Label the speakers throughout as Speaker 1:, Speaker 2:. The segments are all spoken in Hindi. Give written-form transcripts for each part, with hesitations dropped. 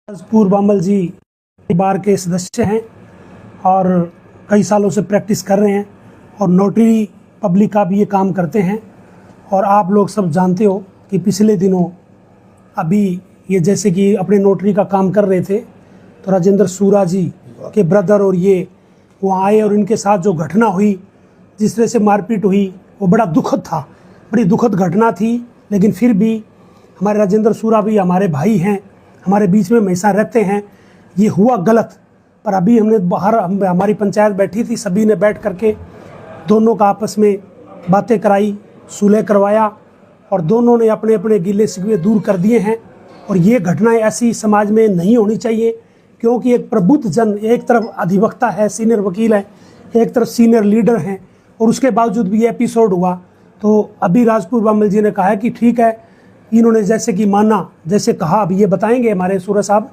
Speaker 1: राजपुर बामल जी बार के सदस्य हैं और कई सालों से प्रैक्टिस कर रहे हैं और नोटरी पब्लिक का भी ये काम करते हैं। और आप लोग सब जानते हो कि पिछले दिनों अभी ये जैसे कि अपने नोटरी का काम कर रहे थे तो राजेंद्र सूरा जी के ब्रदर और ये वहाँ आए और इनके साथ जो घटना हुई, जिस तरह से मारपीट हुई, वो बड़ा दुखद था, बड़ी दुखद घटना थी। लेकिन फिर भी हमारे राजेंद्र सूरा भी हमारे भाई हैं, हमारे बीच में हमेशा रहते हैं। ये हुआ गलत, पर अभी हमने बाहर हमारी पंचायत बैठी थी, सभी ने बैठ करके दोनों का आपस में बातें कराई, सुलह करवाया और दोनों ने अपने अपने गिले शिकवे दूर कर दिए हैं। और ये घटनाएं ऐसी समाज में नहीं होनी चाहिए, क्योंकि एक प्रबुद्ध जन, एक तरफ अधिवक्ता है, सीनियर वकील है, एक तरफ सीनियर लीडर हैं, और उसके बावजूद भी ये एपिसोड हुआ। तो अभी राजपुर बामल जी ने कहा है कि ठीक है, इन्होंने जैसे कि माना, जैसे कहा, अभी ये बताएंगे हमारे सूरा साहब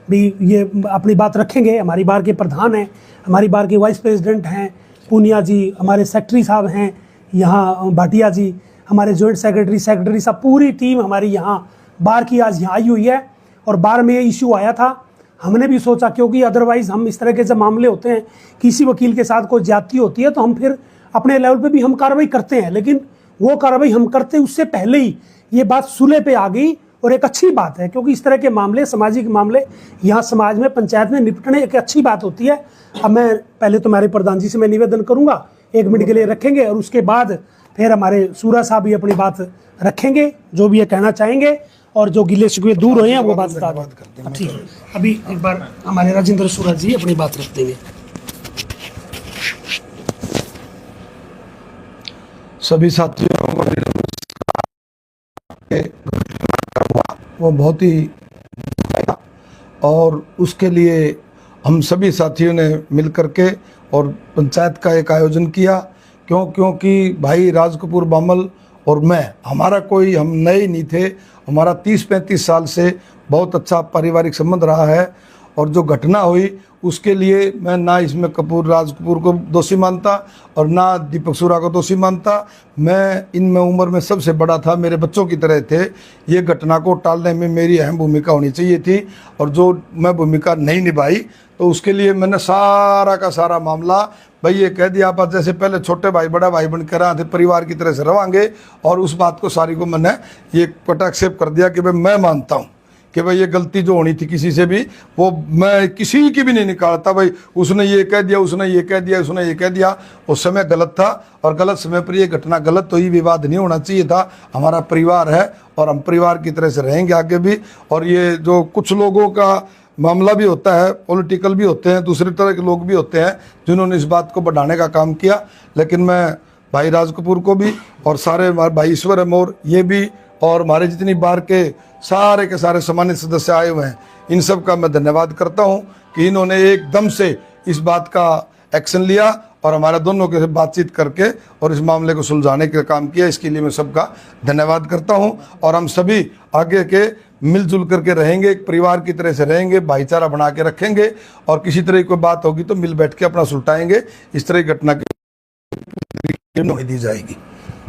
Speaker 1: भी, ये अपनी बात रखेंगे। हमारी बार के प्रधान हैं, हमारी बार के वाइस प्रेसिडेंट हैं पूनिया जी, हमारे सेक्रेटरी साहब हैं यहाँ भाटिया जी, हमारे जॉइंट सेक्रेटरी साहब, पूरी टीम हमारी यहाँ बार की आज यहाँ आई हुई है। और बार में ये इशू आया था, हमने भी सोचा, क्योंकि अदरवाइज़ हम इस तरह के जब मामले होते हैं, किसी वकील के साथ कोई ज्यादती होती है तो हम फिर अपने लेवल पे भी हम कार्रवाई करते हैं, लेकिन वो कार्रवाई हम करते उससे पहले ही ये बात सुलह पे आ गई। और एक अच्छी बात है, क्योंकि इस तरह के मामले, सामाजिक मामले यहाँ समाज में, पंचायत में निपटने एक अच्छी बात होती है। अब मैं पहले तो हमारे प्रधान जी से मैं निवेदन करूँगा, 1 मिनट के लिए रखेंगे और उसके बाद फिर हमारे सूरा साहब भी अपनी बात रखेंगे, जो भी ये कहना चाहेंगे और जो गिले शिकवे दूर हुए हैं वो बात बता दें। ठीक है, अभी एक बार हमारे राजेंद्र सूरा जी अपनी बात रख देंगे।
Speaker 2: सभी साथियों को वो बहुत ही, और उसके लिए हम सभी साथियों ने मिल करके और पंचायत का एक आयोजन किया। क्योंकि भाई राज कपूर बामल और मैं, हमारा कोई, हम नए नहीं थे, हमारा 30-35 साल से बहुत अच्छा पारिवारिक संबंध रहा है। और जो घटना हुई उसके लिए मैं ना इसमें राज कपूर को दोषी मानता और ना दीपक सूरा को दोषी मानता। मैं इनमें उम्र में सबसे बड़ा था, मेरे बच्चों की तरह थे। ये घटना को टालने में मेरी अहम भूमिका होनी चाहिए थी, और जो मैं भूमिका नहीं निभाई, तो उसके लिए मैंने सारा का सारा मामला, भाई ये कह दिया आप जैसे पहले छोटे भाई बड़ा भाई बनकर रहे थे, परिवार की तरह से रवांगे। और उस बात को सारी को मैंने ये एक्सेप्ट कर दिया कि भाई मैं मानता हूँ कि भाई ये गलती जो होनी थी किसी से भी, वो मैं किसी की भी नहीं निकालता। भाई उसने ये कह दिया, उसने ये कह दिया, उसने ये कह दिया, उस समय गलत था और गलत समय पर ये घटना गलत तो ही, विवाद नहीं होना चाहिए था। हमारा परिवार है और हम परिवार की तरह से रहेंगे आगे भी। और ये जो कुछ लोगों का मामला भी होता है, पॉलिटिकल भी होते हैं, दूसरी तरह के लोग भी होते हैं जिन्होंने इस बात को बढ़ाने का काम किया। लेकिन मैं भाई राज कपूर को भी और सारे हमारे भाई ईश्वर अमोर ये भी, और हमारे जितनी बार के सारे सम्मानित सदस्य आए हुए हैं, इन सब का मैं धन्यवाद करता हूं कि इन्होंने एकदम से इस बात का एक्शन लिया और हमारे दोनों के साथ बातचीत करके और इस मामले को सुलझाने का काम किया। इसके लिए मैं सबका धन्यवाद करता हूं। और हम सभी आगे के मिलजुल करके रहेंगे, एक परिवार की तरह से रहेंगे, भाईचारा बना के रखेंगे, और किसी तरह की कोई बात होगी तो मिल बैठ के अपना सुलटाएंगे। इस तरह की घटना की नहीं दी जाएगी।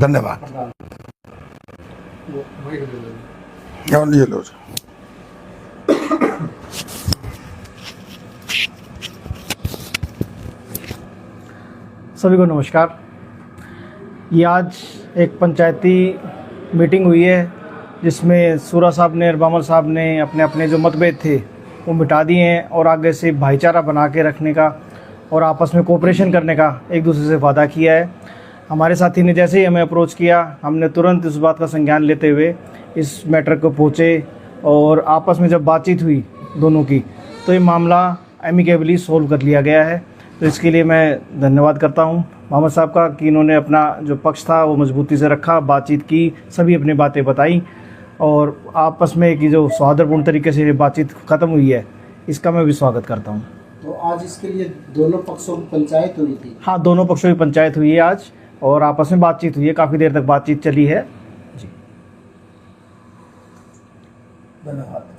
Speaker 2: धन्यवाद। ये लो।
Speaker 3: सभी को नमस्कार। ये आज एक पंचायती मीटिंग हुई है जिसमें सूरा साहब ने और बामल साहब ने अपने अपने जो मतभेद थे वो मिटा दिए हैं और आगे से भाईचारा बना के रखने का और आपस में कोऑपरेशन करने का एक दूसरे से वादा किया है। हमारे साथी ने जैसे ही हमें अप्रोच किया, हमने तुरंत इस बात का संज्ञान लेते हुए इस मैटर को पहुँचे और आपस में जब बातचीत हुई दोनों की, तो ये मामला एमिकेबली सोल्व कर लिया गया है। तो इसके लिए मैं धन्यवाद करता हूँ मोहम्मद साहब का कि इन्होंने अपना जो पक्ष था वो मजबूती से रखा, बातचीत की, सभी अपनी बातें बताई और आपस में कि जो सौहार्दपूर्ण तरीके से ये बातचीत ख़त्म हुई है, इसका मैं भी स्वागत करता हूँ।
Speaker 4: तो आज इसके लिए दोनों पक्षों की पंचायत हुई थी?
Speaker 3: हाँ, दोनों पक्षों की पंचायत हुई है आज और आपस में बातचीत हुई है, काफ़ी देर तक बातचीत चली है जी।
Speaker 4: धन्यवाद।